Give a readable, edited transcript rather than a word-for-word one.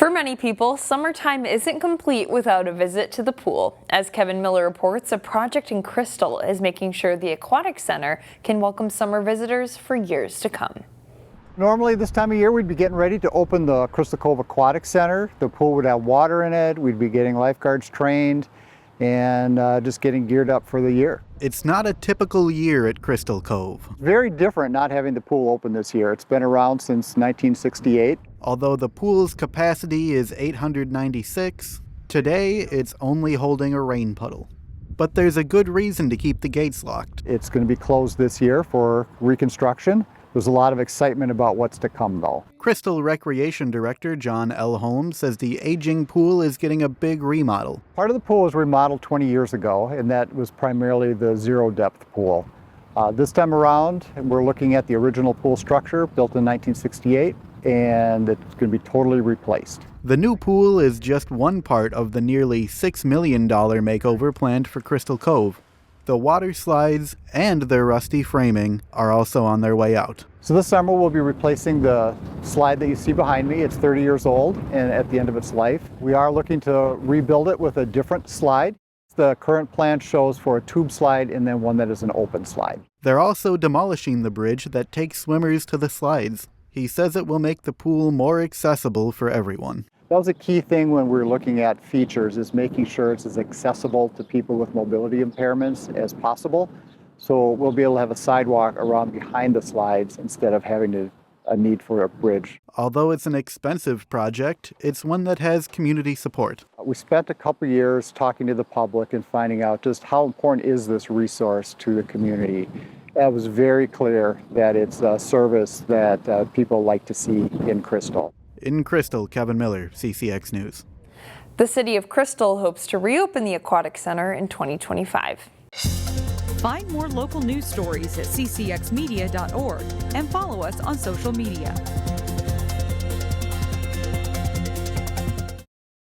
For many people, summertime isn't complete without a visit to the pool. As Kevin Miller reports, a project in Crystal is making sure the Aquatic Center can welcome summer visitors for years to come. Normally this time of year we'd be getting ready to open the Crystal Cove Aquatic Center. The pool would have water in it, we'd be getting lifeguards trained, and just getting geared up for the year. It's not a typical year at Crystal Cove. Very different not having the pool open this year. It's been around since 1968. Although the pool's capacity is 896, today it's only holding a rain puddle. But there's a good reason to keep the gates locked. It's going to be closed this year for reconstruction. There's a lot of excitement about what's to come though. Crystal Recreation Director John Elholm says the aging pool is getting a big remodel. Part of the pool was remodeled 20 years ago, and that was primarily the zero depth pool. This time around, we're looking at the original pool structure built in 1968, and it's going to be totally replaced. The new pool is just one part of the nearly $6 million makeover planned for Crystal Cove. The water slides and their rusty framing are also on their way out. So this summer we'll be replacing the slide that you see behind me. It's 30 years old and at the end of its life. We are looking to rebuild it with a different slide. The current plan shows for a tube slide and then one that is an open slide. They're also demolishing the bridge that takes swimmers to the slides. He says it will make the pool more accessible for everyone. That was a key thing when we were looking at features, is making sure it's as accessible to people with mobility impairments as possible. So we'll be able to have a sidewalk around behind the slides instead of having a need for a bridge. Although it's an expensive project, it's one that has community support. We spent a couple years talking to the public and finding out just how important is this resource to the community. It was very clear that it's a service that people like to see in Crystal. In Crystal, Kevin Miller, CCX News. The city of Crystal hopes to reopen the Aquatic Center in 2025. Find more local news stories at ccxmedia.org and follow us on social media.